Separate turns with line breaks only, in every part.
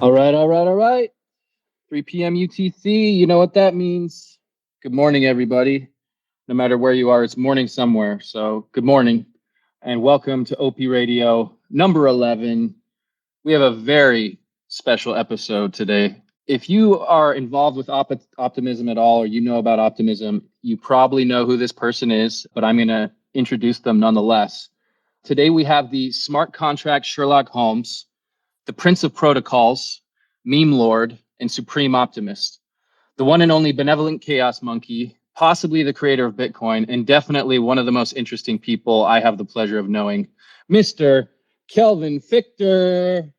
All right, all right, all right. 3 p.m. UTC. You know what that means. Good morning, everybody. No matter where you are, it's morning somewhere. So, good morning and welcome to OP Radio number 11. We have a very special episode today. If you are involved with optimism at all, or you know about optimism, you probably know who this person is, but I'm going to introduce them nonetheless. Today, we have the smart contract Sherlock Holmes, the Prince of Protocols, Meme Lord, and Supreme Optimist, the one and only benevolent chaos monkey, possibly the creator of Bitcoin, and definitely one of the most interesting people I have the pleasure of knowing, Mr. Kelvin Fichter.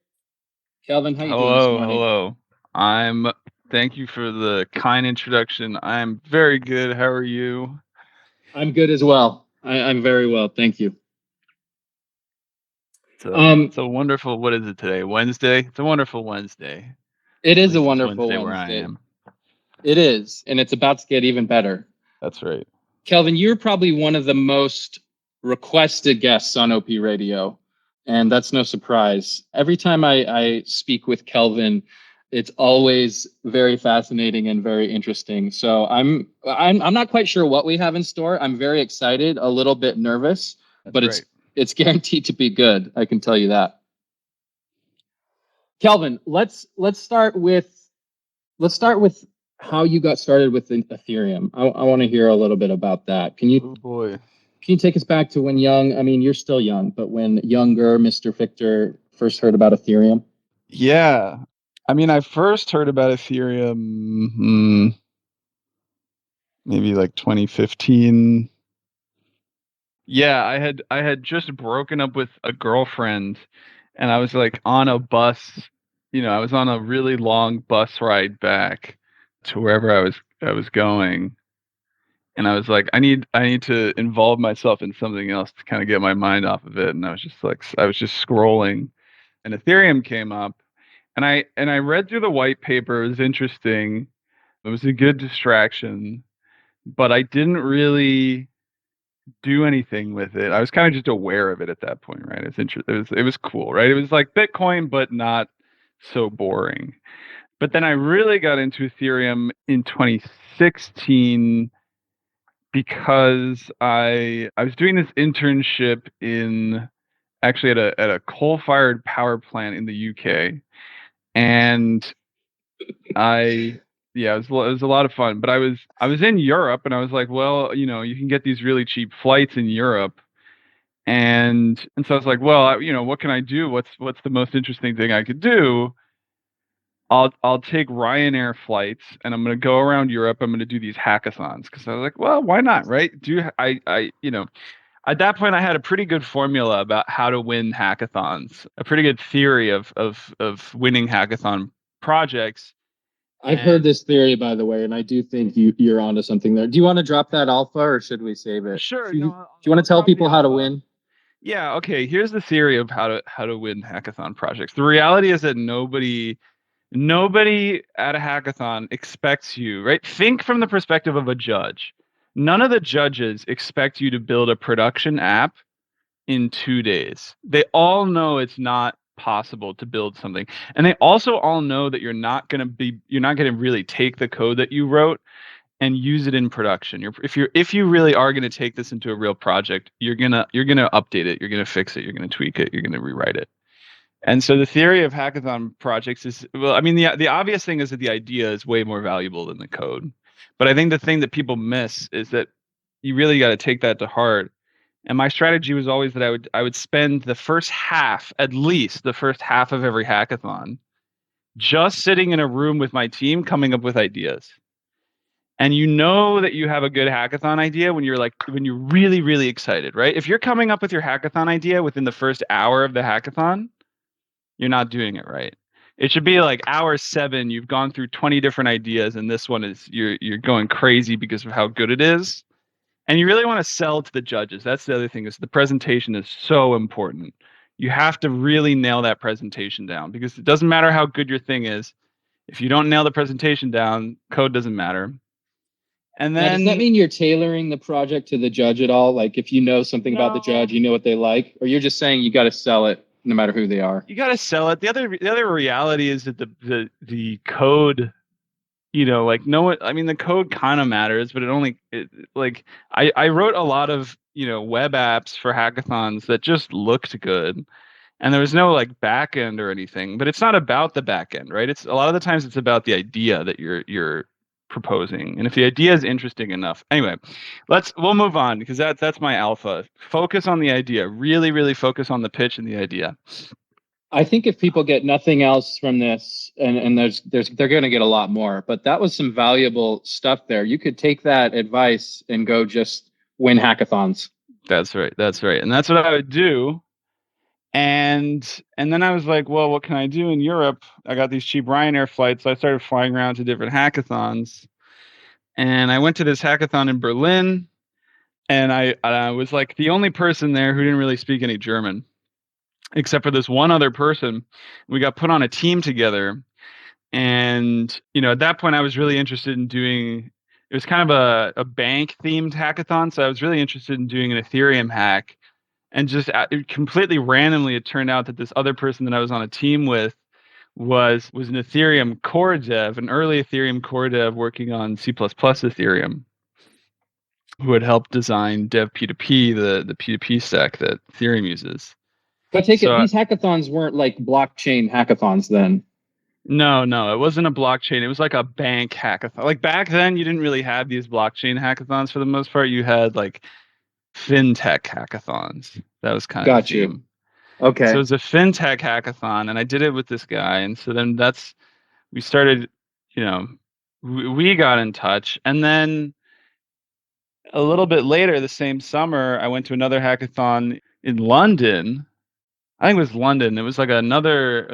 Kelvin, how you doing this morning?
Hello. Thank you for the kind introduction. I'm very good. How are you?
I'm good as well. I'm very well, thank you.
It's a wonderful, what is it today? Wednesday? It's a wonderful Wednesday.
It is a wonderful Wednesday
where I am.
It is, and it's about to get even better.
That's right.
Kelvin, you're probably one of the most requested guests on OP Radio, and that's no surprise. Every time I speak with Kelvin, it's always very fascinating and very interesting. So I'm not quite sure what we have in store. I'm very excited, a little bit nervous, but it's guaranteed to be good. I can tell you that. Kelvin, let's start with how you got started with Ethereum. I want to hear a little bit about that. Can you take us back to when young, I mean, you're still young, but when younger Mr. Fichter first heard about Ethereum?
Yeah. I mean, I first heard about Ethereum maybe like 2015. Yeah, I had just broken up with a girlfriend, and I was like on a bus. I was on a really long bus ride back to wherever I was going, and I was like, I need to involve myself in something else to kind of get my mind off of it. And I was just scrolling, and Ethereum came up, and I read through the white paper. It was interesting. It was a good distraction, but I didn't really do anything with it. I was kind of just aware of it at that point, right? It was cool, right? It was like Bitcoin, but not so boring. But then I really got into Ethereum in 2016 because I was doing this internship actually at a coal-fired power plant in the UK, and it was a lot of fun. But I was in Europe, and I was like, well, you can get these really cheap flights in Europe. And so I was like, well, what can I do? What's the most interesting thing I could do? I'll take Ryanair flights, and I'm going to go around Europe. I'm going to do these hackathons, because I was like, well, why not, right? At that point I had a pretty good formula about how to win hackathons, a pretty good theory of winning hackathon projects.
I've heard this theory, by the way, and I do think you're onto something there. Do you want to drop that alpha, or should we save it?
Sure.
Do you want to tell people how to win?
Yeah. Okay. Here's the theory of how to win hackathon projects. The reality is that nobody at a hackathon expects you, right? Think from the perspective of a judge. None of the judges expect you to build a production app in 2 days. They all know it's not possible to build something. And they also all know that you're not going to really take the code that you wrote and use it in production. If you really are going to take this into a real project, you're going to update it, you're going to fix it, you're going to tweak it, you're going to rewrite it. And so the theory of hackathon projects is, well, I mean, the obvious thing is that the idea is way more valuable than the code. But I think the thing that people miss is that you really got to take that to heart. And my strategy was always that I would spend at least the first half of every hackathon just sitting in a room with my team coming up with ideas. And you know that you have a good hackathon idea when you're really, really excited, right? If you're coming up with your hackathon idea within the first hour of the hackathon, you're not doing it right. It should be like hour 7, you've gone through 20 different ideas, and this one is you're going crazy because of how good it is. And you really want to sell to the judges. That's the other thing, is the presentation is so important. You have to really nail that presentation down, because it doesn't matter how good your thing is. If you don't nail the presentation down, code doesn't matter. And then,
now, does that mean you're tailoring the project to the judge at all? Like, if you know something about the judge, you know what they like, or you're just saying you got to sell it? no matter who they are.
You got to sell it. The other reality is that the code, like the code kind of matters, but I wrote a lot of, web apps for hackathons that just looked good. And there was no like back end or anything, but it's not about the back end, right? It's a lot of the times it's about the idea that you're proposing. And if the idea is interesting enough. Anyway, we'll move on because that's my alpha. Focus on the idea. Really, really focus on the pitch and the idea.
I think if people get nothing else from this, and they're going to get a lot more, but that was some valuable stuff there. You could take that advice and go just win hackathons.
That's right. That's right. And that's what I would do. And then I was like, well, what can I do in Europe? I got these cheap Ryanair flights. So I started flying around to different hackathons. And I went to this hackathon in Berlin. And I was like the only person there who didn't really speak any German, except for this one other person. We got put on a team together. And, at that point, I was really interested in doing, it was kind of a bank themed hackathon. So I was really interested in doing an Ethereum hack. And just completely randomly, it turned out that this other person that I was on a team with was an Ethereum core dev, an early Ethereum core dev working on C++ Ethereum, who had helped design Dev P2P, the P2P stack that Ethereum uses.
But these hackathons weren't like blockchain hackathons then.
No, it wasn't a blockchain. It was like a bank hackathon. Like back then, you didn't really have these blockchain hackathons for the most part. You had like fintech hackathons. That was kind of
Got
the theme.
You. Okay.
So it was a fintech hackathon, and I did it with this guy. And so then we started, we got in touch. And then a little bit later, the same summer, I went to another hackathon in London. I think it was London. It was like another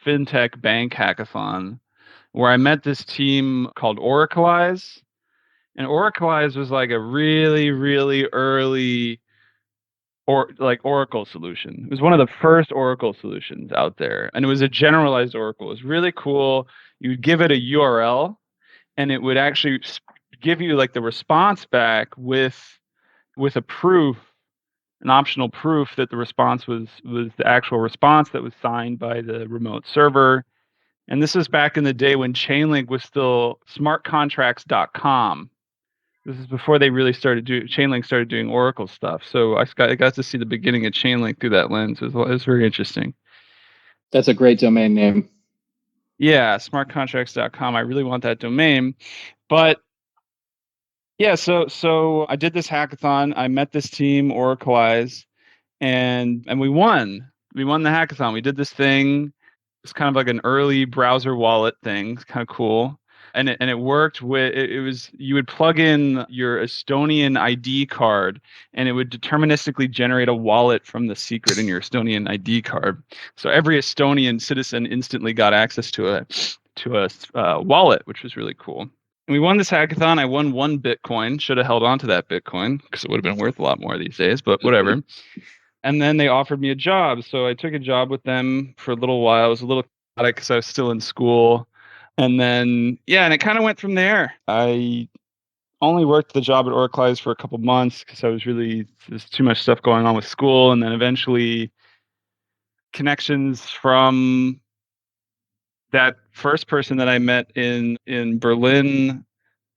fintech bank hackathon where I met this team called Oracleize. And Oracleize was like a really, really early Oracle solution. It was one of the first Oracle solutions out there. And it was a generalized Oracle. It was really cool. You would give it a URL and it would actually give you like the response back with a proof, an optional proof that the response was the actual response that was signed by the remote server. And this is back in the day when Chainlink was still smartcontracts.com. This is before they really Chainlink started doing Oracle stuff. So I got to see the beginning of Chainlink through that lens. It was very interesting.
That's a great domain name.
Yeah, smartcontracts.com. I really want that domain. But yeah, so I did this hackathon. I met this team, Oracleize, and we won. We won the hackathon. We did this thing. It's kind of like an early browser wallet thing. It's kind of cool. And it worked with you would plug in your Estonian ID card and it would deterministically generate a wallet from the secret in your Estonian ID card. So every Estonian citizen instantly got access to a wallet, which was really cool. And we won this hackathon. I won 1 Bitcoin. Should have held on to that Bitcoin because it would have been worth a lot more these days, but whatever. And then they offered me a job. So I took a job with them for a little while. It was a little chaotic because I was still in school. And then, and it kind of went from there. I only worked the job at Oracleize for a couple months because there's too much stuff going on with school. And then eventually connections from that first person that I met in Berlin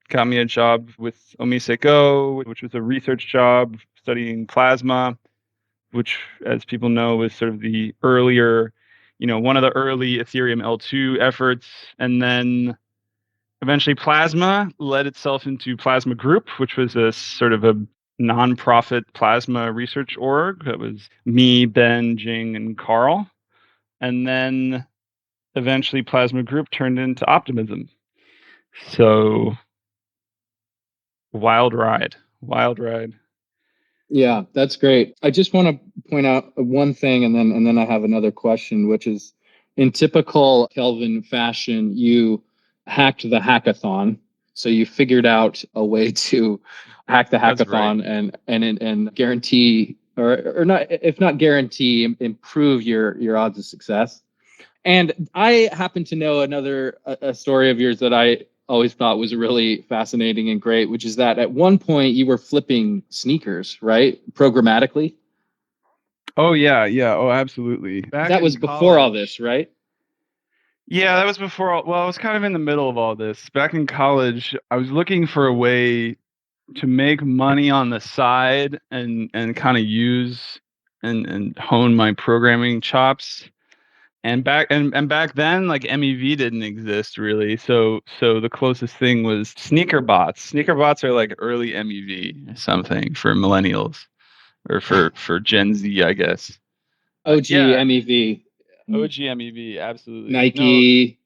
got me a job with Omise Go, which was a research job studying plasma, which, as people know, was sort of the earlier, one of the early Ethereum L2 efforts. And then eventually Plasma led itself into Plasma Group, which was a sort of a nonprofit plasma research org. That was me, Ben, Jing, and Carl. And then eventually Plasma Group turned into Optimism. So wild ride.
Yeah, that's great. I just want to point out one thing, and then I have another question, which is, in typical Kelvin fashion, you hacked the hackathon. So you figured out a way to hack the hackathon and guarantee, or not, if not guarantee, improve your odds of success. And I happen to know a story of yours that I always thought was really fascinating and great, which is that at one point you were flipping sneakers, right? Programmatically.
Oh yeah, yeah. Oh, absolutely. Back
That was
in
before all
college.
this, right?
Yeah, that was before. Well, I was kind of in the middle of all this. Back in college, I was looking for a way to make money on the side and kind of use and hone my programming chops. And back then, like MEV didn't exist really. So the closest thing was sneaker bots. Sneaker bots are like early MEV or something for millennials or for Gen Z, I guess.
OG
Yeah,
MEV,
OG MEV, absolutely. No,
Nike.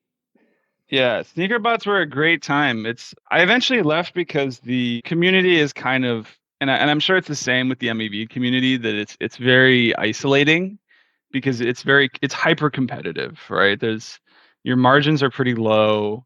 yeah, sneaker bots were a great time. I eventually left because the community is kind of, and I'm sure it's the same with the MEV community, that it's very isolating because it's hyper competitive, right? There's Your margins are pretty low,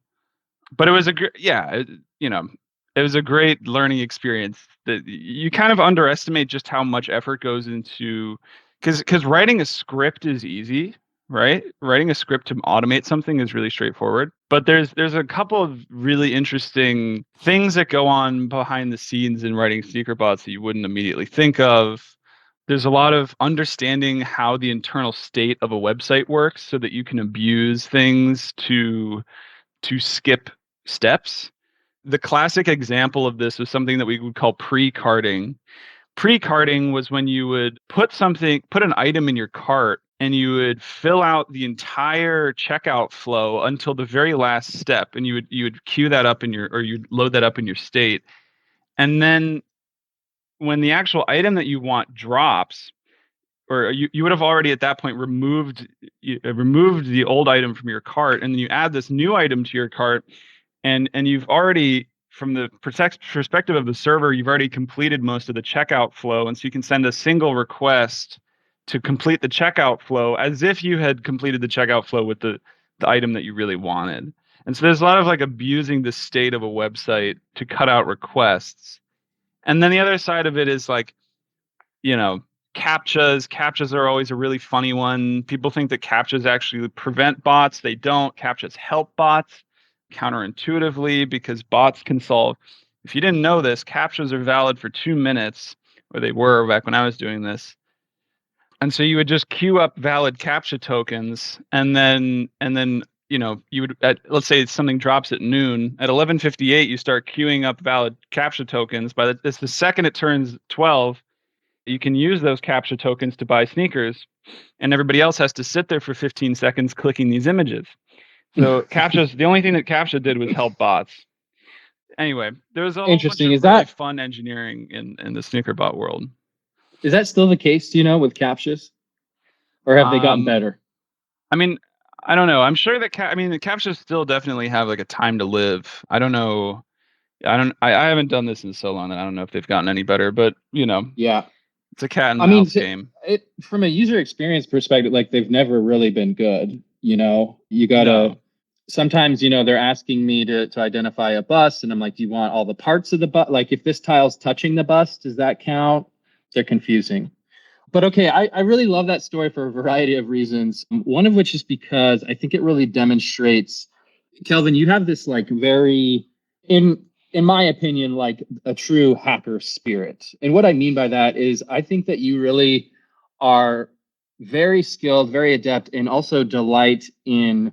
but it was you know, it was a great learning experience that you kind of underestimate just how much effort goes into, because writing a script is easy, right? Writing a script to automate something is really straightforward, but there's a couple of really interesting things that go on behind the scenes in writing sneaker bots that you wouldn't immediately think of. There's a lot of understanding how the internal state of a website works so that you can abuse things to skip steps. The classic example of this was something that we would call pre-carding. Pre-carding was when you would put an item in your cart and you would fill out the entire checkout flow until the very last step, and you would queue that up or you'd load that up in your state. And then when the actual item that you want drops, or you would have already at that point removed the old item from your cart, and then you add this new item to your cart, and you've already, from the perspective of the server, you've already completed most of the checkout flow, and so you can send a single request to complete the checkout flow as if you had completed the checkout flow with the item that you really wanted. And so there's a lot of like abusing the state of a website to cut out requests. And then the other side of it is like, you know, captchas are always a really funny one. People think that captchas actually prevent bots. They don't. Captchas help bots counterintuitively, because bots can solve, if you didn't know this, captchas are valid for 2 minutes, or they were back when I was doing this. And so you would just queue up valid captcha tokens, and then you would, let's say something drops at noon, at 11:58 you start queuing up valid captcha tokens. It's the second it turns 12, you can use those captcha tokens to buy sneakers, and everybody else has to sit there for 15 seconds clicking these images. So the only thing that captcha did was help bots. Anyway, there was a whole bunch
Interesting.
of really fun engineering in the sneaker bot world.
Is that still the case? Do you know, with captchas, or have they gotten
Um,
better?
I mean, I don't know. I'm sure that the captchas still definitely have like a time to live. I don't know. I haven't done this in so long that I don't know if they've gotten any better. But
Yeah.
it's a cat and
I mean,
mouse game.
from a user experience perspective, like, they've never really been good. You gotta,
No.
sometimes, they're asking me to identify a bus, and I'm like, do you want all the parts of the bus? Like, if this tile's touching the bus, does that count? They're confusing. But okay, I really love that story for a variety of reasons. One of which is because I think it really demonstrates, Kelvin, you have this like very, in my opinion, like a true hacker spirit. And what I mean by that is I think that you really are very skilled, very adept, and also delight in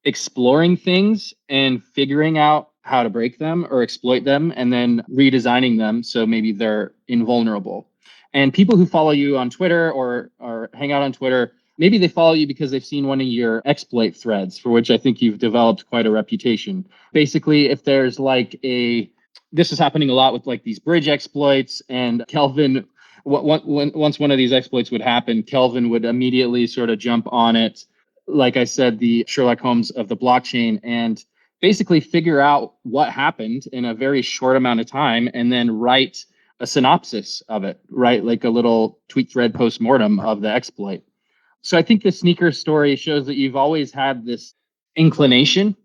exploring things and figuring out how to break them or exploit them, and then redesigning them so maybe they're invulnerable. And people who follow you on Twitter or hang out on Twitter, maybe they follow you because they've seen one of your exploit threads, for which I think you've developed quite a reputation. Basically, if there's like this is happening a lot with like these bridge exploits, and Kelvin, once one of these exploits would happen, Kelvin would immediately sort of jump on it, like I said, the Sherlock Holmes of the blockchain, and basically figure out what happened in a very short amount of time, and then write a synopsis of it, right? Like a little tweet thread post-mortem of the exploit. So I think the sneaker story shows that you've always had this inclination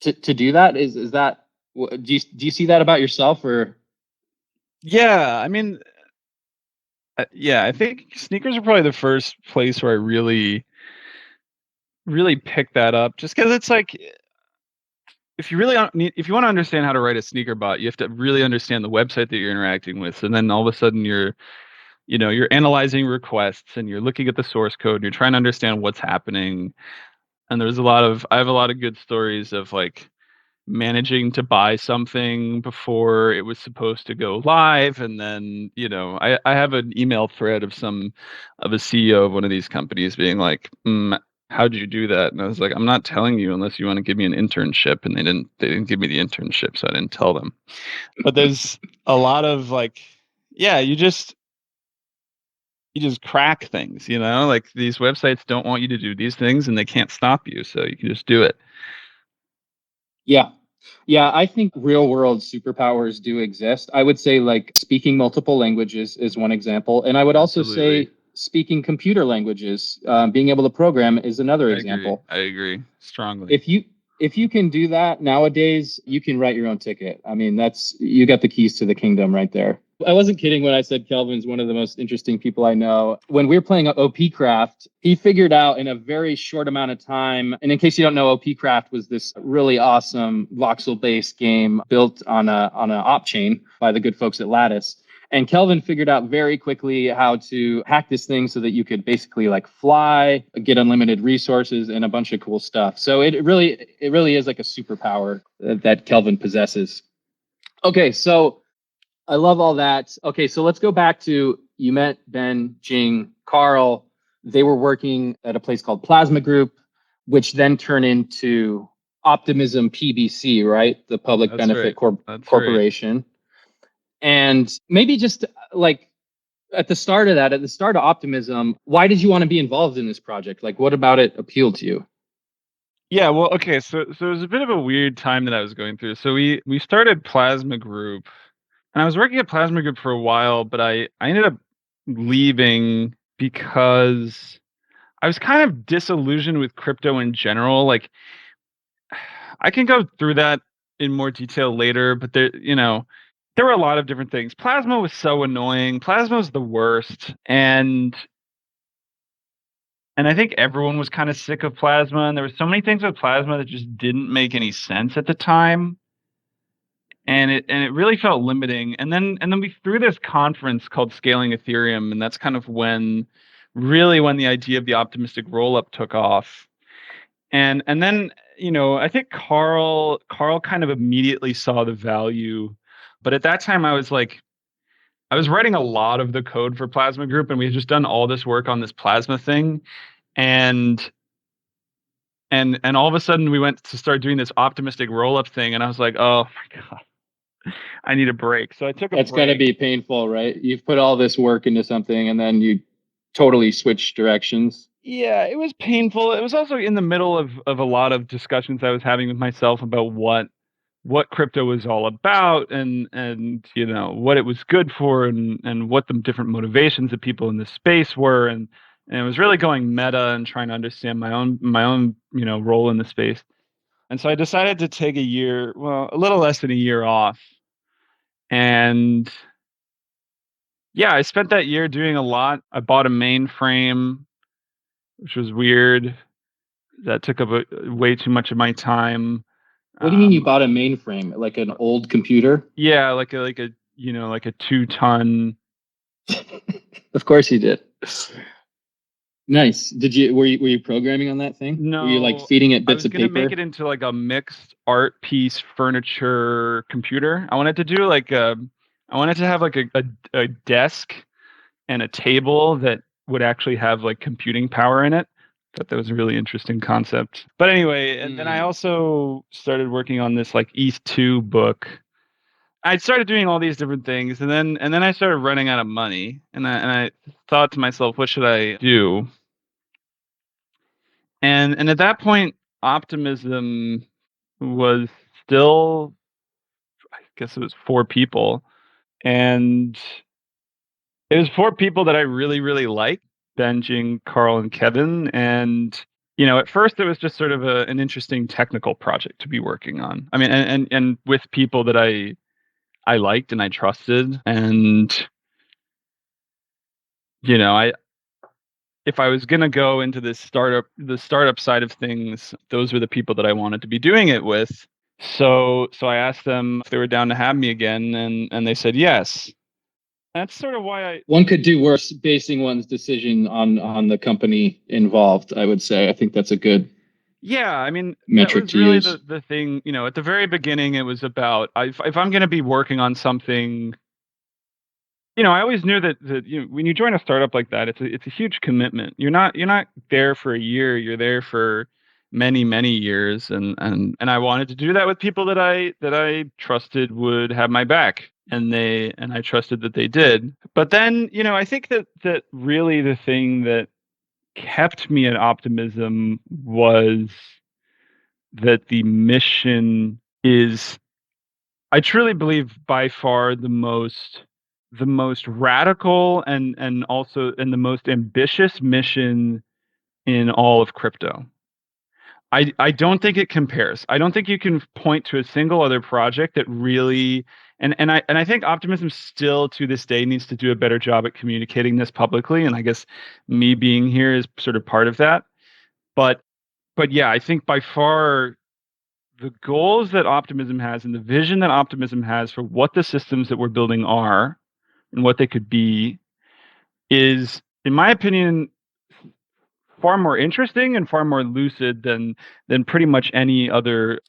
to do that. Is that, do you see that about yourself, or?
Yeah, I mean, yeah, I think sneakers are probably the first place where I really picked that up, just because it's like, if you want to understand how to write a sneaker bot, you have to really understand the website that you're interacting with, and then all of a sudden you're analyzing requests and you're looking at the source code and you're trying to understand what's happening. And I have a lot of good stories of like managing to buy something before it was supposed to go live. And then, I have an email thread of a CEO of one of these companies being like, how'd you do that? And I was like, I'm not telling you unless you want to give me an internship. And they didn't give me the internship, so I didn't tell them. But there's a lot of like, yeah, you just crack things, like these websites don't want you to do these things and they can't stop you. So you can just do it.
Yeah. Yeah, I think real world superpowers do exist. I would say like speaking multiple languages is one example. And I would also
Absolutely.
say speaking computer languages, being able to program is another example.
I agree strongly.
If you can do that nowadays, you can write your own ticket. I mean, you got the keys to the kingdom right there. I wasn't kidding when I said Kelvin's one of the most interesting people I know. When we were playing OP Craft, he figured out in a very short amount of time. And in case you don't know, OP Craft was this really awesome voxel-based game built on an op chain by the good folks at Lattice. And Kelvin figured out very quickly how to hack this thing so that you could basically like fly, get unlimited resources, and a bunch of cool stuff. So it really is like a superpower that Kelvin possesses. Okay, so I love all that. Okay, so let's go back to you met Ben, Jing, Carl. They were working at a place called Plasma Group, which then turned into Optimism PBC, right? The Public
That's
Benefit
right. That's
Corporation. Right. And maybe just like at the start of Optimism, why did you want to be involved in this project? Like, what about it appealed to you?
Yeah, well, okay, so it was a bit of a weird time that I was going through. So we started Plasma Group, and I was working at Plasma Group for a while, but I ended up leaving because I was kind of disillusioned with crypto in general. Like, I can go through that in more detail later, but there were a lot of different things. Plasma was so annoying. Plasma was the worst, and I think everyone was kind of sick of Plasma, and there were so many things with Plasma that just didn't make any sense at the time. And it really felt limiting. And then we threw this conference called Scaling Ethereum, and that's kind of when the idea of the optimistic rollup took off. And then, I think Carl kind of immediately saw the value. But at that time I was writing a lot of the code for Plasma Group, and we had just done all this work on this Plasma thing. And all of a sudden we went to start doing this optimistic roll-up thing, and I was like, oh my God, I need a break. So I took a break.
That's gotta be painful, right? You've put all this work into something and then you totally switch directions.
Yeah, it was painful. It was also in the middle of a lot of discussions I was having with myself about what crypto was all about, and what it was good for, and what the different motivations of people in this space were, and it was really going meta and trying to understand my own role in the space. And so I decided to take a little less than a year off. And yeah, I spent that year doing a lot. I bought a mainframe, which was weird. That took up way too much of my time.
What do you mean you bought a mainframe? Like an old computer?
Yeah, like a 2-ton.
Of course you did. Nice. Were you programming on that thing?
No.
Were you like feeding it bits of paper?
I was gonna make it into like a mixed art piece furniture computer. I wanted to have like a desk and a table that would actually have like computing power in it. Thought that was a really interesting concept. But anyway, and then I also started working on this like East 2 book. I started doing all these different things, and then I started running out of money, and I thought to myself, what should I do? And at that point, Optimism was still, I guess it was 4 people, and it was 4 people that I really, really liked: Ben, Jing, Carl, and Kevin. And at first it was just sort of an interesting technical project to be working on. I mean, and with people that I liked and I trusted, and if I was gonna go into the startup side of things, those were the people that I wanted to be doing it with. So I asked them if they were down to have me again, and they said yes. That's sort of why
One could do worse basing one's decision on the company involved, I would say. I think that's a good
yeah, I mean, that
metric
was
to
really
use.
the thing, at the very beginning it was about if I'm going to be working on something, I always knew that when you join a startup like that, it's a huge commitment. You're not there for a year, you're there for many, many years, and I wanted to do that with people that I trusted would have my back, and I trusted that they did. But then, I think that really the thing that kept me at Optimism was that the mission is, I truly believe, by far the most radical and also and the most ambitious mission in all of crypto. I don't think it compares. I don't think you can point to a single other project that really, and I think Optimism still to this day needs to do a better job at communicating this publicly. And I guess me being here is sort of part of that. But but yeah, I think by far the goals that Optimism has and the vision that Optimism has for what the systems that we're building are and what they could be is, in my opinion, far more interesting and far more lucid than pretty much any other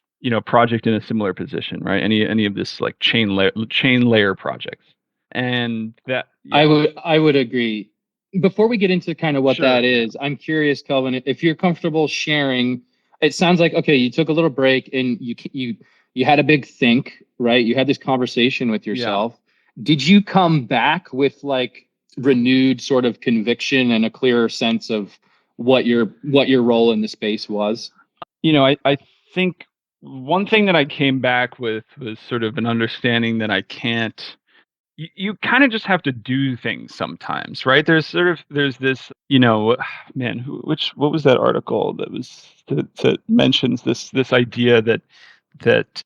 project in a similar position, right? Any of this like chain layer projects, and that,
I
yeah,
would I would agree. Before we get into kind of what
sure,
that
yeah,
is, I'm curious, Kelvin, if you're comfortable sharing. It sounds like okay, you took a little break and you had a big think, right? You had this conversation with
yeah.
yourself. Did you come back with like renewed sort of conviction and a clearer sense of what your role in the space was?
I think one thing that I came back with was sort of an understanding that I can't. You kind of just have to do things sometimes, right? There's this, man, what was that article that mentions this idea that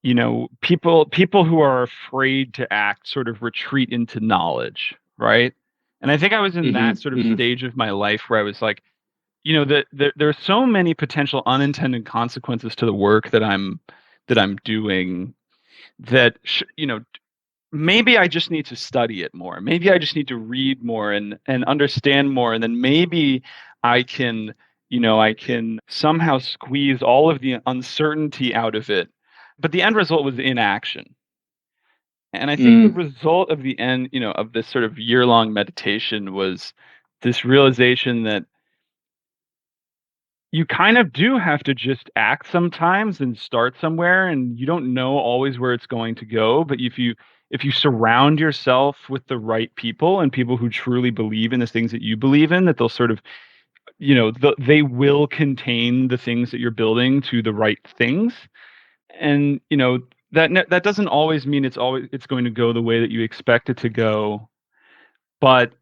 people who are afraid to act sort of retreat into knowledge, right? And I think I was in that sort of
Hmm.
stage of my life where I was like, that there are so many potential unintended consequences to the work that I'm doing that maybe I just need to study it more. Maybe I just need to read more and understand more, and then maybe I can somehow squeeze all of the uncertainty out of it. But the end result was inaction. And I think the
Mm.
result of the end, of this sort of year-long meditation was this realization that you kind of do have to just act sometimes and start somewhere, and you don't know always where it's going to go, but if you surround yourself with the right people and people who truly believe in the things that you believe in, that they'll sort of, they will contain the things that you're building to the right things. And that doesn't always mean it's going to go the way that you expect it to go, but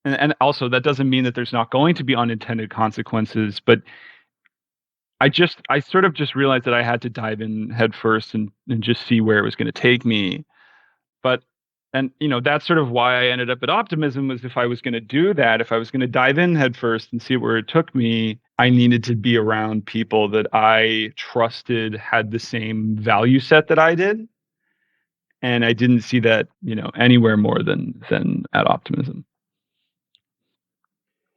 and also that doesn't mean that there's not going to be unintended consequences, but I sort of just realized that I had to dive in head first and just see where it was going to take me. But and that's sort of why I ended up at Optimism, was if I was going to do that, if I was going to dive in head first and see where it took me, I needed to be around people that I trusted had the same value set that I did. And I didn't see that, anywhere more than at Optimism.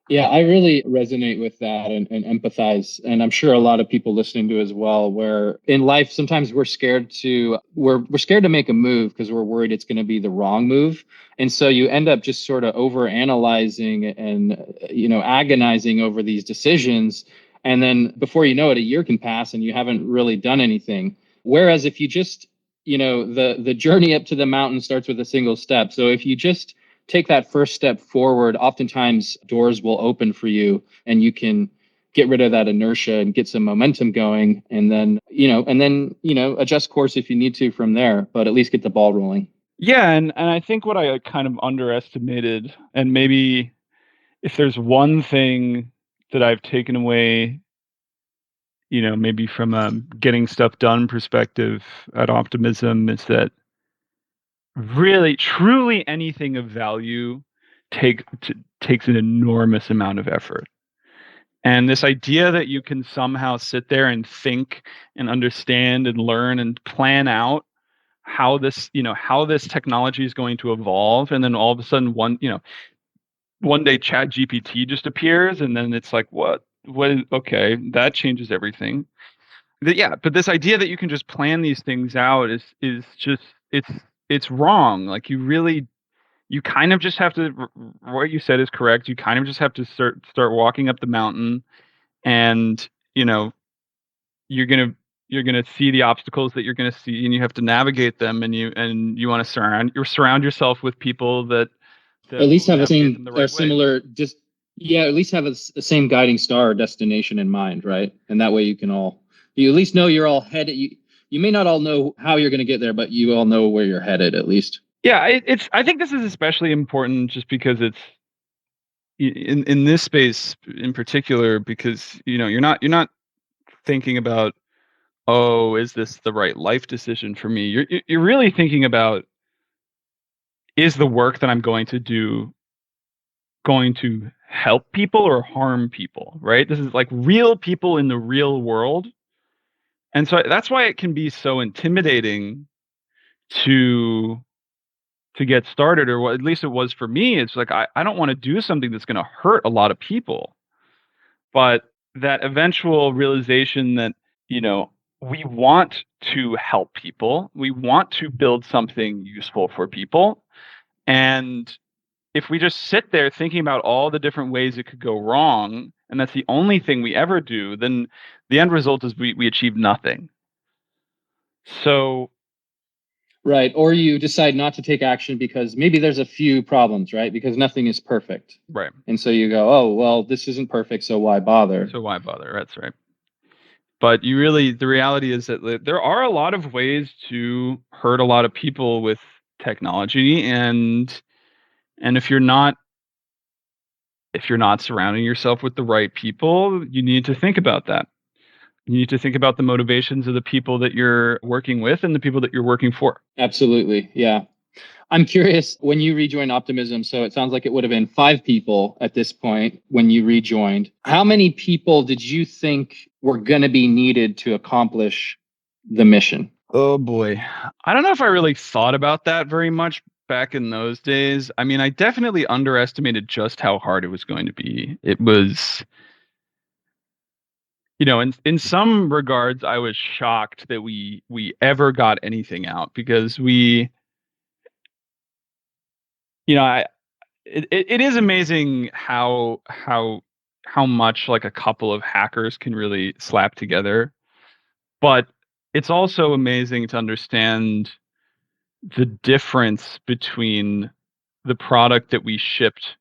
Yeah, I really resonate with that and empathize. And I'm sure a lot of people listening to as well, where in life, sometimes we're scared to make a move because we're worried it's going to be the wrong move. And so you end up just sort of over analyzing and agonizing over these decisions. And then before you know it, a year can pass and you haven't really done anything. Whereas if you just, the journey up to the mountain starts with a single step. So if you just take that first step forward, oftentimes doors will open for you and you can get rid of that inertia and get some momentum going and then adjust course if you need to from there, but at least get the ball rolling.
Yeah, and I think what I kind of underestimated, and maybe if there's one thing that I've taken away, maybe from a getting stuff done perspective at Optimism, is that really, truly anything of value takes an enormous amount of effort. And this idea that you can somehow sit there and think and understand and learn and plan out how this technology is going to evolve, and then all of a sudden one day Chat GPT just appears, and then it's like, what okay, that changes everything. But this idea that you can just plan these things out is just, it's wrong. Like, you kind of just have to, what you said is correct. You kind of just have to start walking up the mountain, and you're gonna see the obstacles that you're gonna see, and you have to navigate them, and you want to surround yourself with people that
At least
will
have a
navigate
same
them the
or
right way.
similar, just at least have the same guiding star or destination in mind, right? And that way you at least know you're all headed. You may not all know how you're going to get there, but you all know where you're headed at least.
Yeah, I think this is especially important just because it's in this space in particular, because you're not thinking about, oh, is this the right life decision for me? You're really thinking about, is the work that I'm going to do going to help people or harm people, right? This is like real people in the real world. And so that's why it can be so intimidating to get started, or what at least it was for me. It's like, I don't want to do something that's going to hurt a lot of people. But that eventual realization that, we want to help people, we want to build something useful for people. And if we just sit there thinking about all the different ways it could go wrong, and that's the only thing we ever do, then the end result is we achieve nothing. So,
right. Or you decide not to take action because maybe there's a few problems, right? Because nothing is perfect.
right.
And so you go, oh, well, this isn't perfect, so why bother?
So why bother? That's right. But the reality is that there are a lot of ways to hurt a lot of people with technology, and if you're not surrounding yourself with the right people, you need to think about that. You need to think about the motivations of the people that you're working with and the people that you're working for.
Absolutely. Yeah. I'm curious, when you rejoined Optimism, so it sounds like it would have been 5 people at this point when you rejoined. How many people did you think were going to be needed to accomplish the mission?
Oh boy. I don't know if I really thought about that very much back in those days. I mean, I definitely underestimated just how hard it was going to be. It was, in some regards, I was shocked that we ever got anything out, because it is amazing how much like a couple of hackers can really slap together. But it's also amazing to understand the difference between the product that we shipped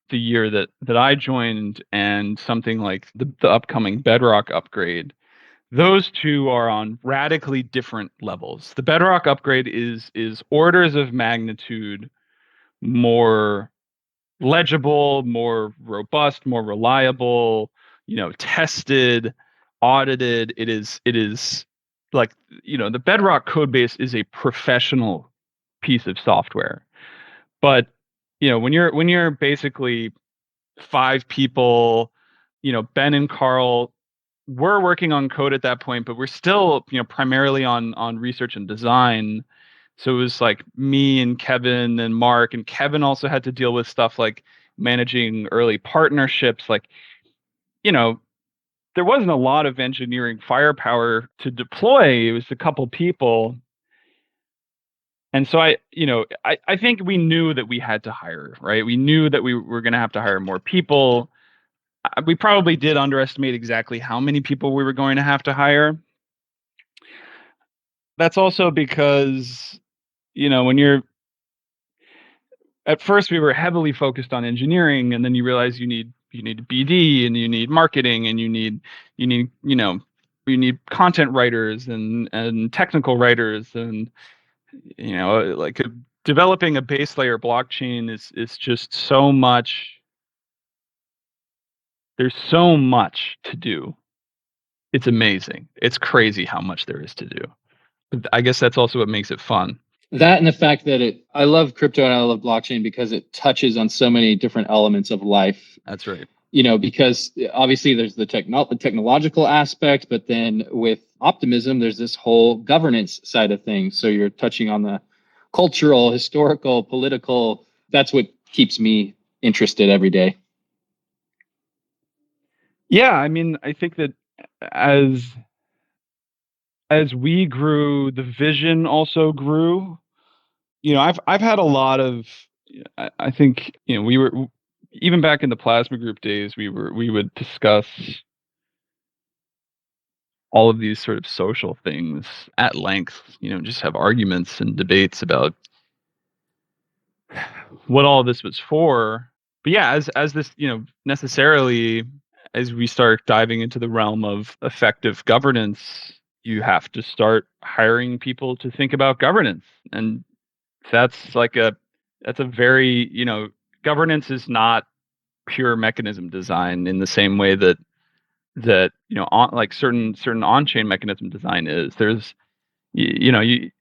the year that I joined and something like the upcoming Bedrock upgrade. Those two are on radically different levels. The Bedrock upgrade is orders of magnitude more legible, more robust, more reliable, tested, audited. It is like, the Bedrock code base is a professional piece of software. But, when you're basically 5 people, Ben and Carl were working on code at that point, but we're still, primarily on research and design. So it was like me and Kevin and Mark, and Kevin also had to deal with stuff like managing early partnerships. Like, there wasn't a lot of engineering firepower to deploy. It was a couple people. And so I think we knew that we had to hire, right? We knew that we were going to have to hire more people. We probably did underestimate exactly how many people we were going to have to hire. That's also because, when you're, at first we were heavily focused on engineering, and then you realize you need BD, and you need marketing, and you need content writers and technical writers, and like developing a base layer blockchain is just so much. There's so much to do. It's amazing. It's crazy how much there is to do. But I guess that's also what makes it fun.
That and the fact that I love crypto and I love blockchain because it touches on so many different elements of life.
That's right.
because obviously there's the technological aspect, but then with optimism, there's this whole governance side of things. So you're touching on the cultural, historical, political. That's what keeps me interested every day.
Yeah, I mean, I think that as we grew, the vision also grew. I've had a lot of, I think, we were, even back in the plasma group days, we would discuss all of these sort of social things at length, just have arguments and debates about what all this was for. But yeah, as this, necessarily, as we start diving into the realm of effective governance, you have to start hiring people to think about governance. And that's that's a very, governance is not pure mechanism design in the same way that on, like certain on-chain mechanism design is. There's it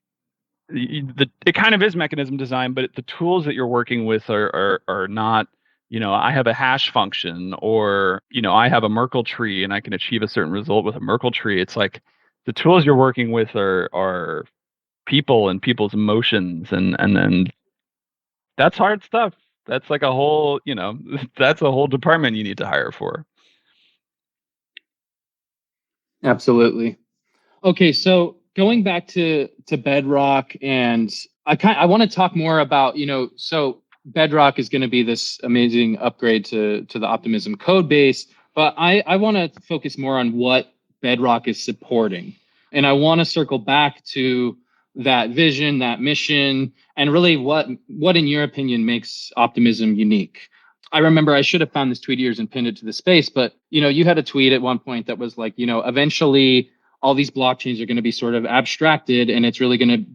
kind of is mechanism design, but the tools that you're working with are not, I have a hash function, or I have a Merkle tree and I can achieve a certain result with a Merkle tree. It's like the tools you're working with are people and people's emotions, and then that's hard stuff. That's like a whole, that's a whole department you need to hire for.
Absolutely. Okay, so going back to Bedrock, and I want to talk more about, so Bedrock is going to be this amazing upgrade to the Optimism code base, but I want to focus more on what Bedrock is supporting. And I want to circle back to that vision, that mission, and really what in your opinion makes Optimism unique. I remember I should have found this tweet of yours and pinned it to the space, but you had a tweet at one point that was like, eventually all these blockchains are going to be sort of abstracted, and it's really going to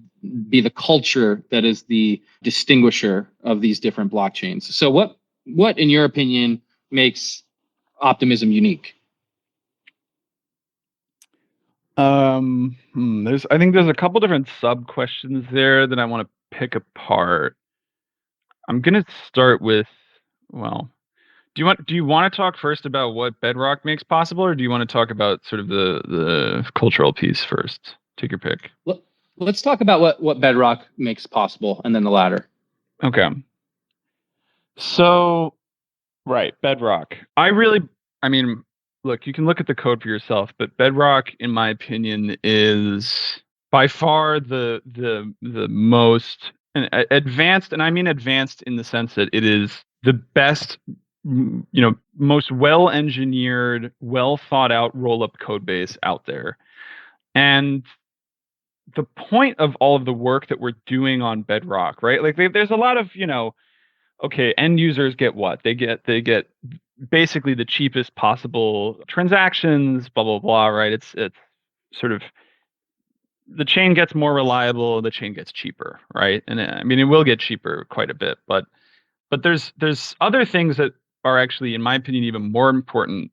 be the culture that is the distinguisher of these different blockchains. So what in your opinion makes Optimism unique?
I think there's a couple different sub questions there that I want to pick apart. I'm gonna start with, well, do you want to talk first about what Bedrock makes possible, or do you want to talk about sort of the cultural piece first? Take your pick.
Let's talk about what Bedrock makes possible, and then the latter.
Okay. So, right, Bedrock. I mean, look, you can look at the code for yourself, but Bedrock, in my opinion, is by far the most advanced, and I mean advanced in the sense that it is the best, most well engineered, well thought out roll up code base out there. And the point of all of the work that we're doing on Bedrock, right? Like there's a lot of, okay, end users get what? They get basically the cheapest possible transactions, blah blah blah, right? It's sort of, the chain gets more reliable, the chain gets cheaper, right? And I mean, it will get cheaper quite a bit, but there's other things that are actually, in my opinion, even more important.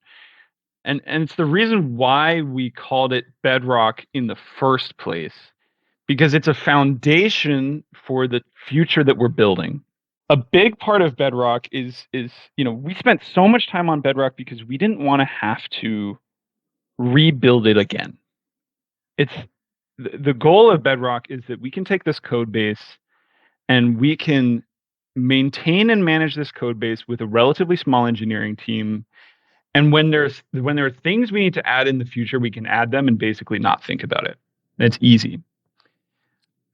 And it's the reason why we called it Bedrock in the first place, because it's a foundation for the future that we're building. A big part of Bedrock is we spent so much time on Bedrock because we didn't want to have to rebuild it again. It's the goal of Bedrock is that we can take this code base and we can maintain and manage this code base with a relatively small engineering team. And when there are things we need to add in the future, we can add them and basically not think about it. It's easy.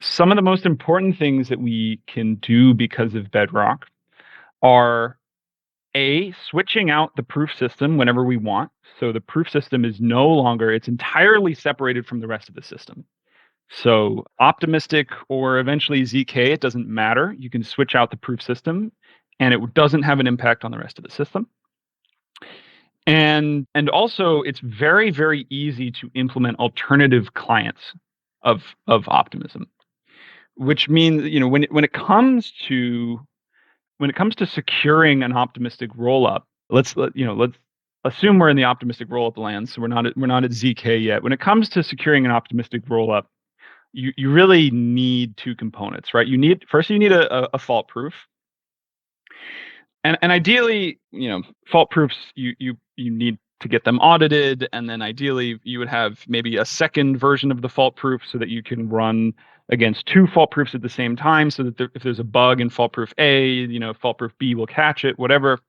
Some of the most important things that we can do because of Bedrock are switching out the proof system whenever we want. So the proof system is no longer, it's entirely separated from the rest of the system. So optimistic or eventually ZK, it doesn't matter. You can switch out the proof system and it doesn't have an impact on the rest of the system. And also it's very, very easy to implement alternative clients of Optimism, which means, when it comes to securing an optimistic rollup, let's assume we're in the optimistic rollup land. So we're not at ZK yet. When it comes to securing an optimistic rollup, you really need two components, right? You need a fault proof, And ideally, fault proofs, you need to get them audited, and then ideally you would have maybe a second version of the fault proof so that you can run against two fault proofs at the same time, so that if there's a bug in fault proof A, fault proof B will catch it, whatever.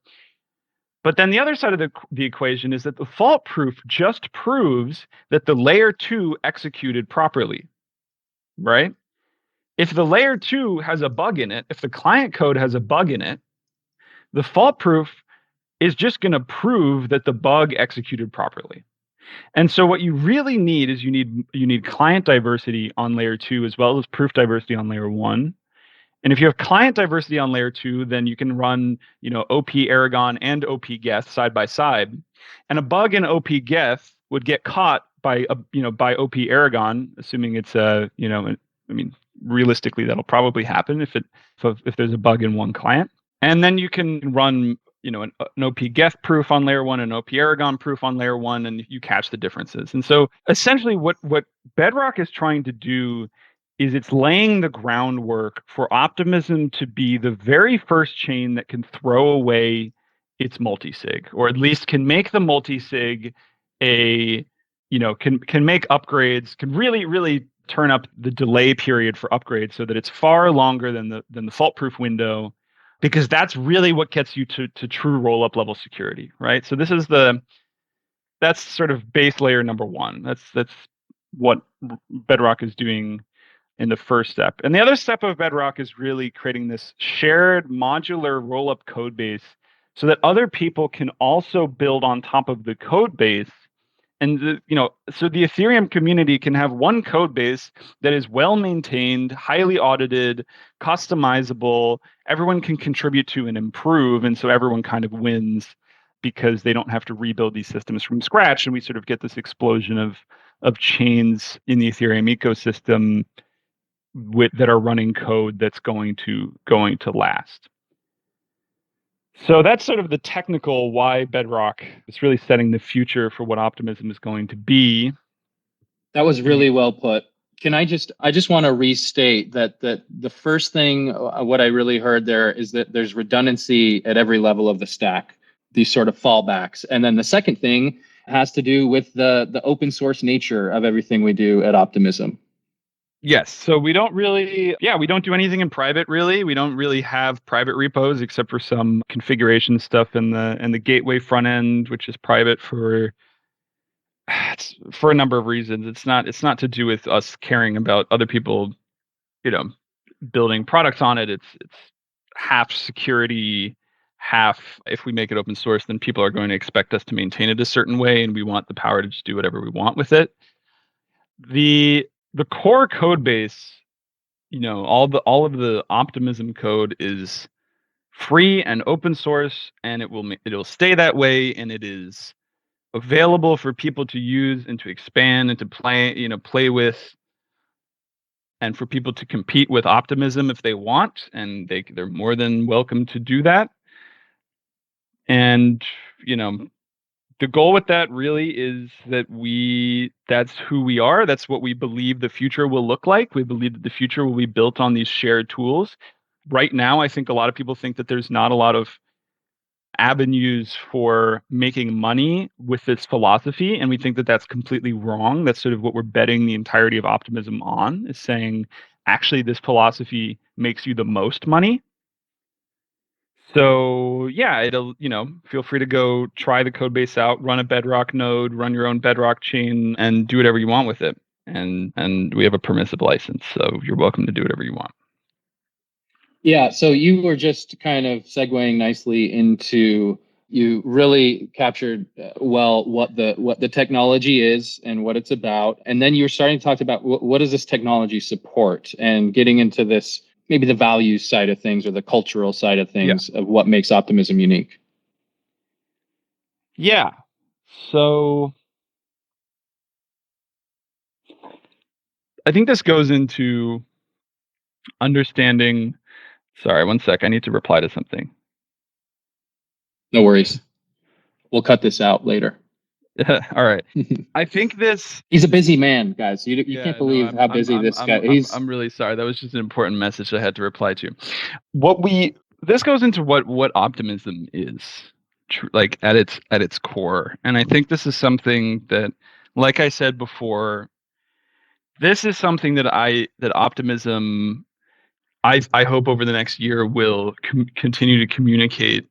But then the other side of the equation is that the fault proof just proves that the layer 2 executed properly, right? If the layer 2 has a bug in it, if the client code has a bug in it, the fault proof is just going to prove that the bug executed properly. And so what you really need is you need client diversity on layer 2 as well as proof diversity on layer 1. And if you have client diversity on layer 2, then you can run, OP Aragon and OP Geth side by side. And a bug in OP Geth would get caught by OP Aragon, assuming it's realistically that'll probably happen if there's a bug in one client. And then you can run an OP Geth proof on layer 1, an OP Aragon proof on layer 1, and you catch the differences. And so essentially what Bedrock is trying to do is it's laying the groundwork for Optimism to be the very first chain that can throw away its multisig, or at least can make the multisig can make upgrades, can really turn up the delay period for upgrades so that it's far longer than the fault proof window, because that's really what gets you to true roll-up level security, right? So that's sort of base layer number 1. That's what Bedrock is doing in the first step. And the other step of Bedrock is really creating this shared modular roll-up code base so that other people can also build on top of the code base. And so the Ethereum community can have one code base that is well maintained, highly audited, customizable. Everyone can contribute to and improve, and so everyone kind of wins because they don't have to rebuild these systems from scratch. And we sort of get this explosion of chains in the Ethereum ecosystem that are running code that's going to last. So that's sort of the technical why Bedrock is really setting the future for what Optimism is going to be.
That was really well put. I just want to restate that the first thing, what I really heard there is that there's redundancy at every level of the stack, these sort of fallbacks. And then the second thing has to do with the open source nature of everything we do at Optimism.
Yes. So we don't do anything in private, really. We don't really have private repos except for some configuration stuff in the gateway front end, which is private for a number of reasons. It's not to do with us caring about other people, building products on it. It's half security, half if we make it open source, then people are going to expect us to maintain it a certain way, and we want the power to just do whatever we want with it. The core code base, all of the Optimism code is free and open source, and it'll stay that way, and it is available for people to use and to expand and to play with, and for people to compete with Optimism if they want, and they're more than welcome to do that. And the goal with that really is that that's who we are. That's what we believe the future will look like. We believe that the future will be built on these shared tools. Right now, I think a lot of people think that there's not a lot of avenues for making money with this philosophy, and we think that that's completely wrong. That's sort of what we're betting the entirety of Optimism on, is saying, actually, this philosophy makes you the most money. So yeah, it'll, feel free to go try the code base out, run a Bedrock node, run your own Bedrock chain, and do whatever you want with it. And we have a permissive license, so you're welcome to do whatever you want.
Yeah, so you were just kind of segueing nicely into, you really captured well what the technology is and what it's about, and then you were starting to talk about what does this technology support, and getting into this, maybe the values side of things or the cultural side of things of what makes Optimism unique.
Yeah. So I think this goes into understanding. Sorry, one sec. I need to reply to something.
No worries. We'll cut this out later.
All right. I think
he's a busy man, guys. You can't believe how busy this guy is.
I'm really sorry. That was just an important message I had to reply to. this goes into what optimism is, like at its core. And I think this is something that, like I said before, this is something that optimism, I hope over the next year will continue to communicate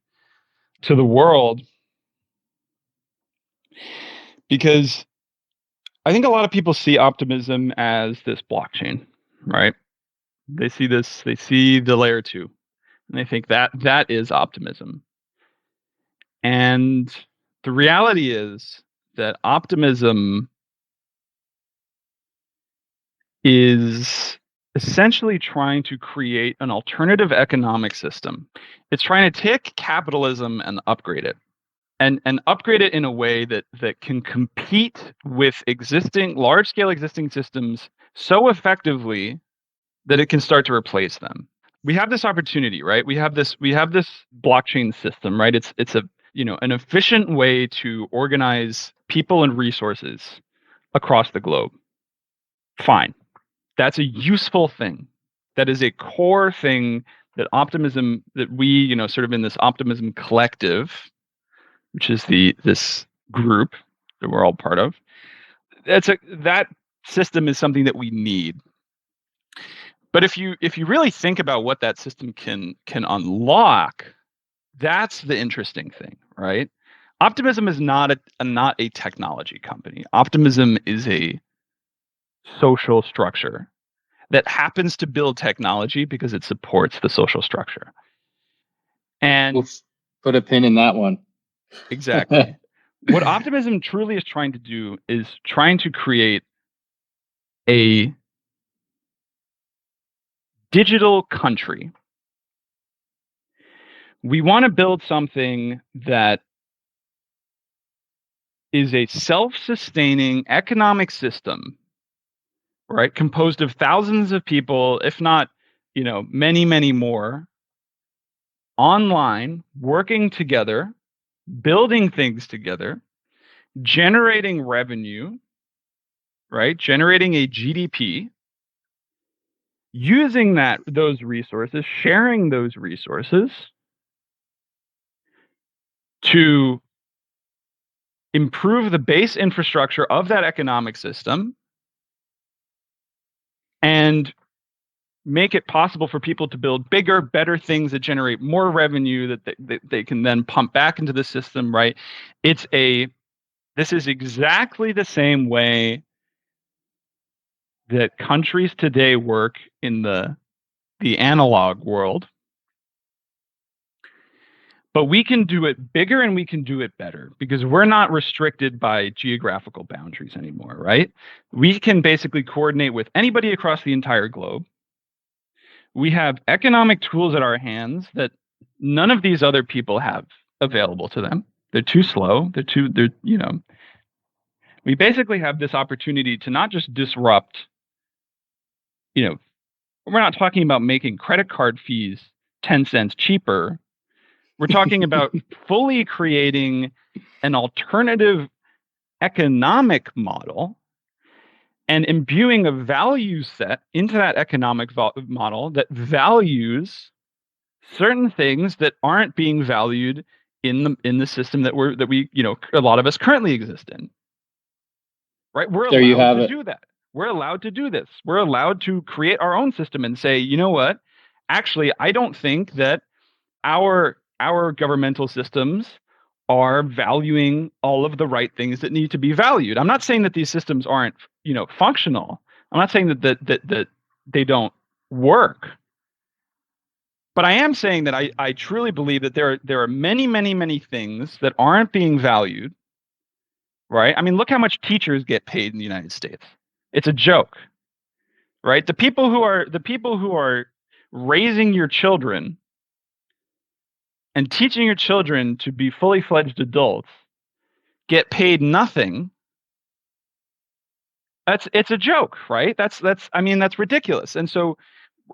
to the world, because I think a lot of people see optimism as this blockchain, right? They see the layer 2, and they think that is optimism. And the reality is that optimism is essentially trying to create an alternative economic system. It's trying to take capitalism and upgrade it. And upgrade it in a way that can compete with large-scale existing systems so effectively that it can start to replace them. We have this opportunity, right? We have this blockchain system, right? It's an efficient way to organize people and resources across the globe. Fine. That's a useful thing. That is a core thing that we, sort of in this optimism collective, which is this group that we're all part of, that system is something that we need. But if you really think about what that system can unlock, that's the interesting thing, right? Optimism is not a technology company. Optimism is a social structure that happens to build technology because it supports the social structure. And
we'll put a pin in that one.
Exactly. What optimism truly is trying to do is trying to create a digital country. We want to build something that is a self-sustaining economic system, right? Composed of thousands of people, if not, many, many more, online, working together, building things together, generating revenue, right? Generating a GDP, using those resources, sharing those resources to improve the base infrastructure of that economic system and make it possible for people to build bigger, better things that generate more revenue that they can then pump back into the system, right? This is exactly the same way that countries today work in the analog world. But we can do it bigger and we can do it better because we're not restricted by geographical boundaries anymore, right? We can basically coordinate with anybody across the entire globe. We have economic tools at our hands that none of these other people have available to them. They're too slow. We basically have this opportunity to not just disrupt, we're not talking about making credit card fees 10 cents cheaper. We're talking about fully creating an alternative economic model and imbuing a value set into that economic model that values certain things that aren't being valued in the system that we a lot of us currently exist in. Right? We're allowed to do that. We're allowed to do this. We're allowed to create our own system and say, you know what? Actually, I don't think that our governmental systems are valuing all of the right things that need to be valued. I'm not saying that these systems aren't, functional. I'm not saying that they don't work. But I am saying that I truly believe that there are many, many, many things that aren't being valued. Right? I mean, look how much teachers get paid in the United States. It's a joke. Right? The people who are raising your children and teaching your children to be fully fledged adults get paid nothing. It's a joke, right? That's ridiculous. And so,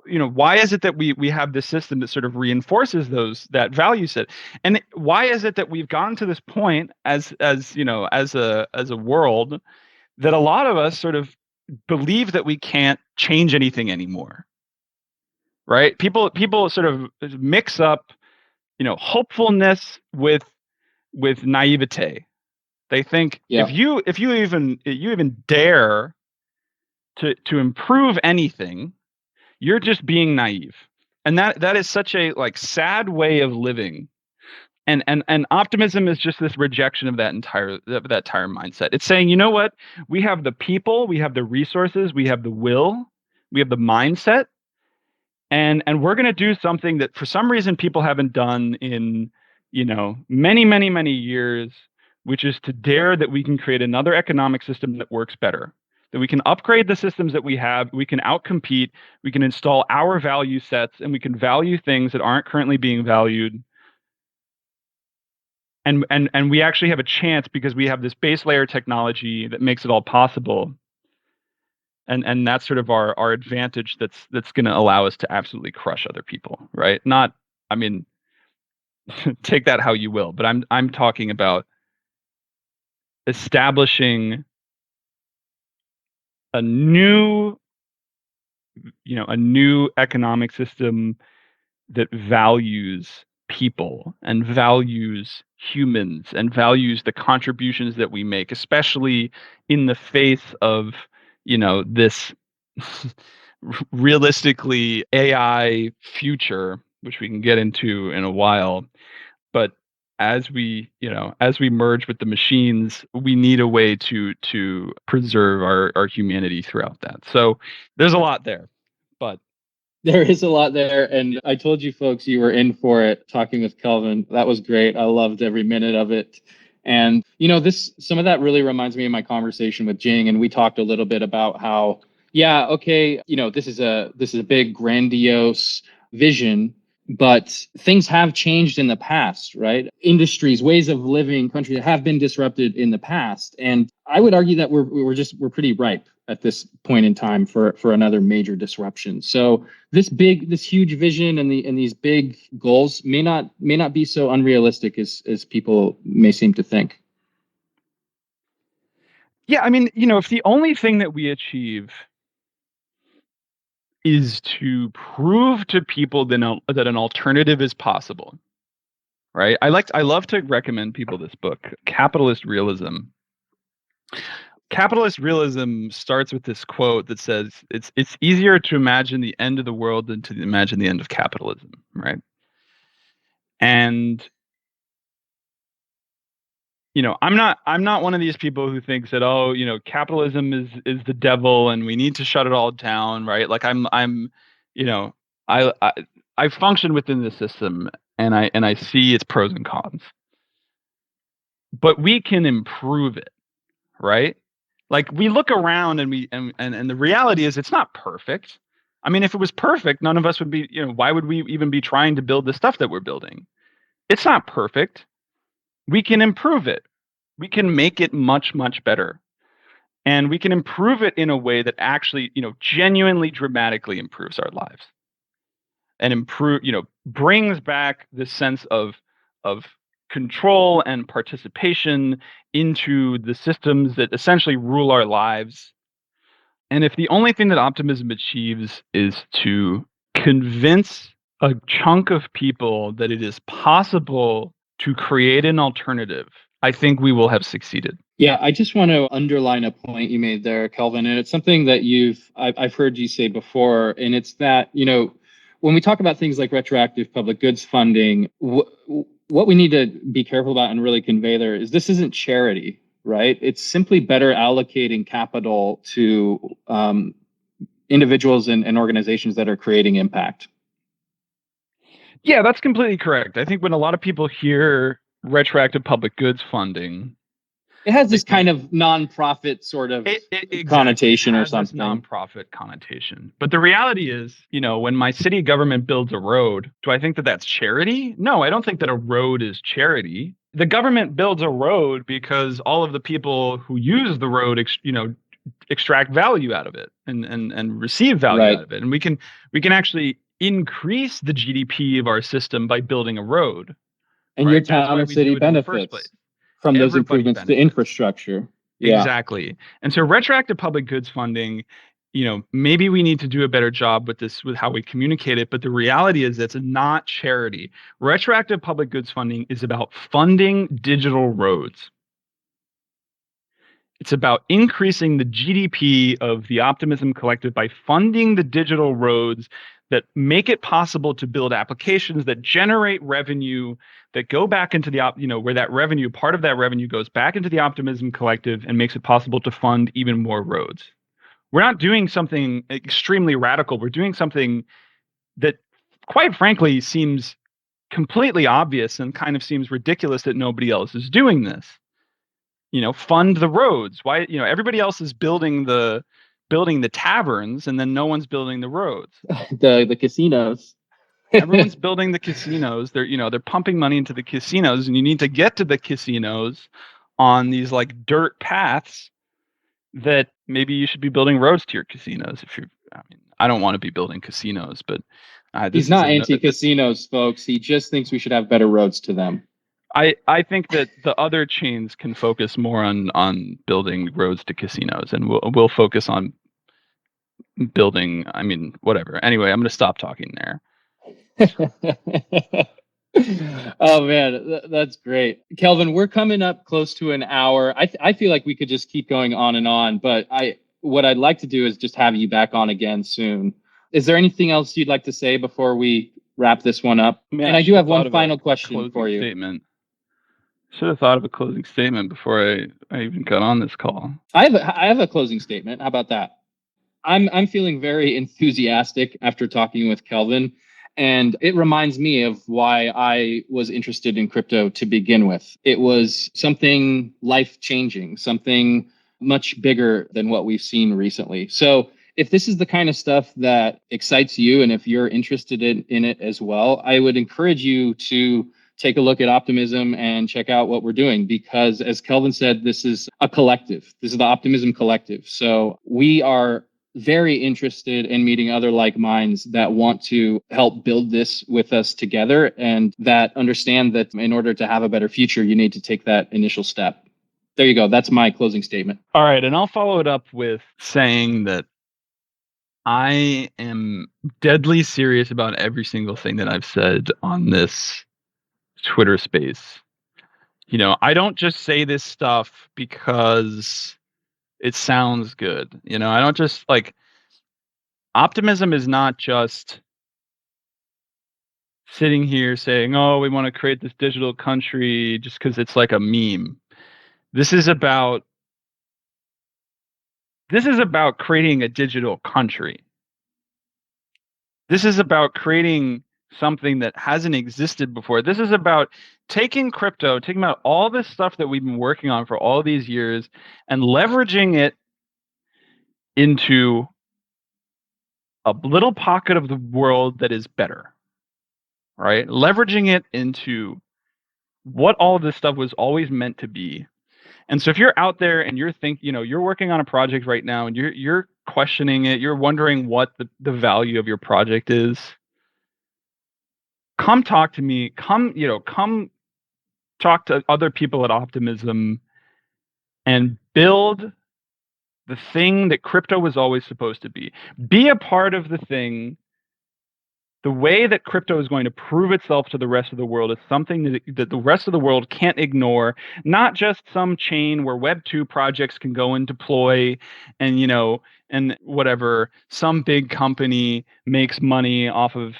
why is it that we have this system that sort of reinforces that value set? And why is it that we've gotten to this point as a world that a lot of us sort of believe that we can't change anything anymore? right? People sort of mix up, hopefulness with naivete. They think
Yeah.
if you even dare to improve anything, you're just being naive. And that is such a sad way of living. And optimism is just this rejection of that entire mindset. It's saying, you know what? We have the people, we have the resources, we have the will, we have the mindset, and we're going to do something that for some reason people haven't done in many, many, many years, which is to dare that we can create another economic system that works better, that we can upgrade the systems that we have, we can outcompete, we can install our value sets, and we can value things that aren't currently being valued. And we actually have a chance because we have this base layer technology that makes it all possible. And that's sort of our advantage that's going to allow us to absolutely crush other people, right? Not, I mean, take that how you will, but I'm talking about establishing a new economic system that values people and values humans and values the contributions that we make, especially in the face of this realistically AI future, which we can get into in a while. But as we merge with the machines, we need a way to preserve our humanity throughout that. So there's a lot there, but
there is a lot there. And I told you folks you were in for it talking with Kelvin. That was great. I loved every minute of it. And some of that really reminds me of my conversation with Jing. And we talked a little bit about how, yeah, okay, this is a big grandiose vision, but things have changed in the past, right? Industries, ways of living, countries have been disrupted in the past. And I would argue that we're pretty ripe at this point in time for another major disruption. So this huge vision and these big goals may not be so unrealistic as people may seem to think.
Yeah, I mean, if the only thing that we achieve is to prove to people that an alternative is possible, right? I love to recommend people this book, Capitalist Realism. Capitalist realism starts with this quote that says, it's easier to imagine the end of the world than to imagine the end of capitalism, right? And I'm not one of these people who thinks that, oh, capitalism is the devil and we need to shut it all down, right? Like I'm I function within the system and I see its pros and cons. But we can improve it, right? Like we look around and and the reality is it's not perfect. I mean, if it was perfect, none of us would be, why would we even be trying to build the stuff that we're building? It's not perfect. We can improve it. We can make it much, much better. And we can improve it in a way that actually, genuinely dramatically improves our lives. And brings back this sense of control and participation into the systems that essentially rule our lives. And if the only thing that optimism achieves is to convince a chunk of people that it is possible to create an alternative, I think we will have succeeded.
Yeah, I just want to underline a point you made there, Kelvin, and it's something that I've heard you say before, and it's that when we talk about things like retroactive public goods funding, what we need to be careful about and really convey there is this isn't charity, right? It's simply better allocating capital to individuals and organizations that are creating impact.
Yeah, that's completely correct. I think when a lot of people hear retroactive public goods funding,
it has this kind of nonprofit sort of connotation or something.
Nonprofit connotation. But the reality is, when my city government builds a road, do I think that that's charity? No, I don't think that a road is charity. The government builds a road because all of the people who use the road, extract value out of it and receive value out of it. And we can actually increase the GDP of our system by building a road.
And your town and city benefits from those improvements to infrastructure.
Yeah. Exactly. And so retroactive public goods funding maybe we need to do a better job with this, with how we communicate it. But the reality is it's not charity. Retroactive public goods funding is about funding digital roads. It's about increasing the GDP of the Optimism Collective by funding the digital roads that make it possible to build applications that generate revenue that go back into the where that revenue, part of that revenue goes back into the Optimism Collective and makes it possible to fund even more roads. We're not doing something extremely radical. We're doing something that, quite frankly, seems completely obvious and kind of seems ridiculous that nobody else is doing this. Fund the roads. Why, everybody else is building the taverns and then no one's building the roads.
The casinos.
Everyone's building the casinos. They're pumping money into the casinos, and you need to get to the casinos on these like dirt paths that maybe you should be building roads to your casinos. I don't want to be building casinos, but
he's not anti-casinos, folks. He just thinks we should have better roads to them.
I think that the other chains can focus more on building roads to casinos, and we'll focus on building. Whatever. Anyway, I'm going to stop talking there.
Oh man, that's great, Kelvin. We're coming up close to an hour. I feel like we could just keep going on and on, but what I'd like to do is just have you back on again soon. Is there anything else you'd like to say before we wrap this one up? And I do have one final question for you.
Statement. Should have thought of a closing statement before I even got on this call.
I have a closing statement. How about that? I'm feeling very enthusiastic after talking with Kelvin, and it reminds me of why I was interested in crypto to begin with. It was something life-changing, something much bigger than what we've seen recently. So if this is the kind of stuff that excites you, and if you're interested in it as well, I would encourage you to take a look at Optimism and check out what we're doing, because as Kelvin said, this is a collective. This is the Optimism Collective. So we are very interested in meeting other like minds that want to help build this with us together, and that understand that in order to have a better future, you need to take that initial step. There you go. That's my closing statement.
All right. And I'll follow it up with saying that I am deadly serious about every single thing that I've said on this Twitter space. I don't just say this stuff because it sounds good. I don't just optimism is not just sitting here saying, oh, we want to create this digital country just because it's like a meme. This is about creating a digital country. This is about creating something that hasn't existed before. This is about taking out all this stuff that we've been working on for all these years and leveraging it into a little pocket of the world that is better, right? Leveraging it into what all of this stuff was always meant to be. And so if you're out there and you're working on a project right now and you're questioning it, you're wondering what the value of your project is, come talk to me. Come talk to other people at Optimism and build the thing that crypto was always supposed to be. Be a part of the thing. The way that crypto is going to prove itself to the rest of the world is something that the rest of the world can't ignore, not just some chain where Web 2 projects can go and deploy and whatever, some big company makes money off of,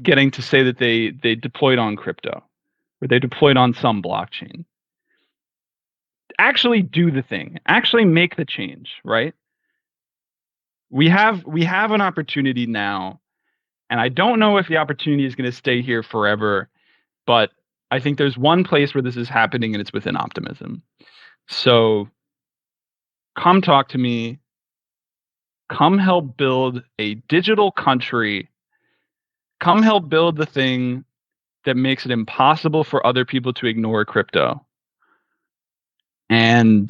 getting to say that they deployed on crypto or they deployed on some blockchain. Actually do the thing, actually make the change, right? We have an opportunity now. And I don't know if the opportunity is going to stay here forever, but I think there's one place where this is happening, and it's within Optimism. So come talk to me. Come help build a digital country. Come help build the thing that makes it impossible for other people to ignore crypto. And,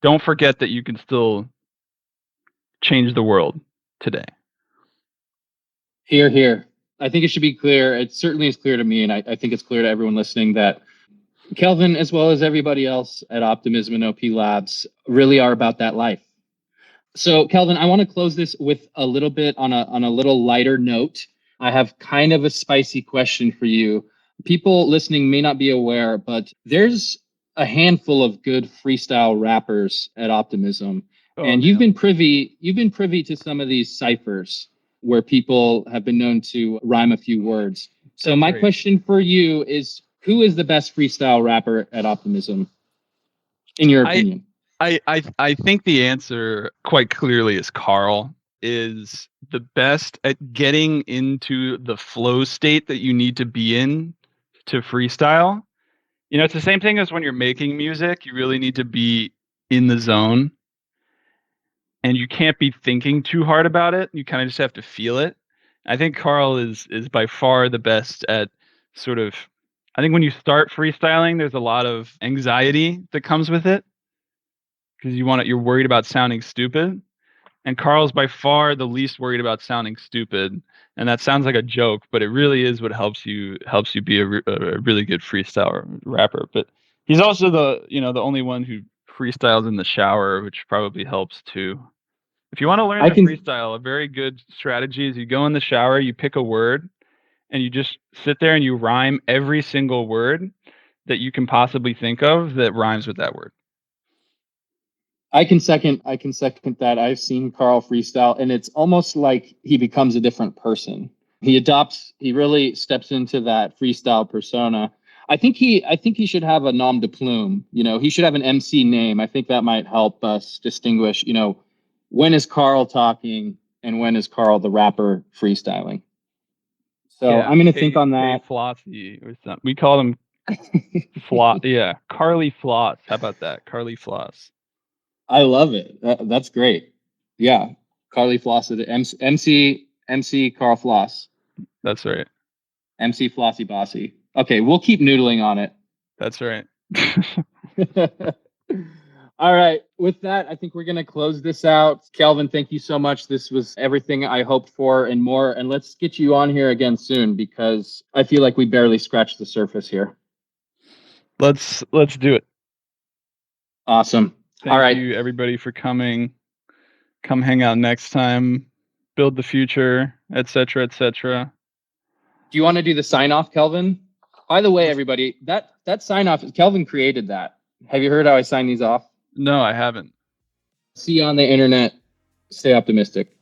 don't forget that you can still change the world today.
Here. I think it should be clear. It certainly is clear to me, and I think it's clear to everyone listening that Kelvin, as well as everybody else at Optimism and OP Labs, really are about that life. So, Kelvin, I want to close this with a little bit on a little lighter note. I have kind of a spicy question for you. People listening may not be aware, but there's a handful of good freestyle rappers at Optimism. And you've been privy to some of these ciphers where people have been known to rhyme a few words. So
That's
my
great.
question for you is, who is the best freestyle rapper at Optimism, in your opinion?
I think the answer quite clearly is Carl is the best at getting into the flow state that you need to be in to freestyle. You know, it's the same thing as when you're making music. You really need to be in the zone, and you can't be thinking too hard about it. You kind of just have to feel it. I think Carl is by far the best at sort of. I think when you start freestyling, there's a lot of anxiety that comes with it because you're worried about sounding stupid. And Carl's by far the least worried about sounding stupid. And that sounds like a joke, but it really is what helps you be a really good freestyle rapper. But he's also the only one who freestyles in the shower, which probably helps too. If you want to learn
I
to
can
freestyle, a very good strategy is you go in the shower, you pick a word, and you just sit there and you rhyme every single word that you can possibly think of that rhymes with that word.
I can second that. I've seen Carl freestyle, and it's almost like he becomes a different person. He really steps into that freestyle persona. I think he should have a nom de plume. He should have an MC name. I think that might help us distinguish, when is Carl talking and when is Carl the rapper freestyling. So
Yeah,
I'm gonna think on that.
Flossie or something. We call him Floss. Yeah, Carly Floss. How about that, Carly Floss?
I love it. That's great. Yeah, Carly Floss, MC Carl Floss.
That's right.
MC Flossy Bossy. Okay, we'll keep noodling on it.
That's right.
All right. With that, I think we're going to close this out. Kelvin, thank you so much. This was everything I hoped for and more. And let's get you on here again soon because I feel like we barely scratched the surface here.
Let's do it.
Awesome.
Thank you, everybody, for coming. Come hang out next time. Build the future, etc., etc.
Do you want to do the sign off, Kelvin? By the way, everybody, that sign off, Kelvin created that. Have you heard how I sign these off?
No, I haven't.
See you on the internet. Stay optimistic.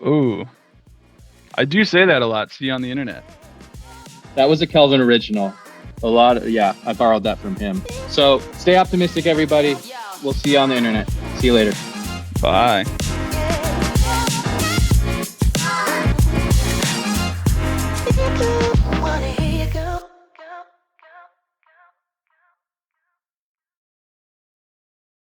Ooh, I do say that a lot. See you on the internet.
That was a Kelvin original. I borrowed that from him. So stay optimistic, everybody. We'll see you on the internet. See you later.
Bye.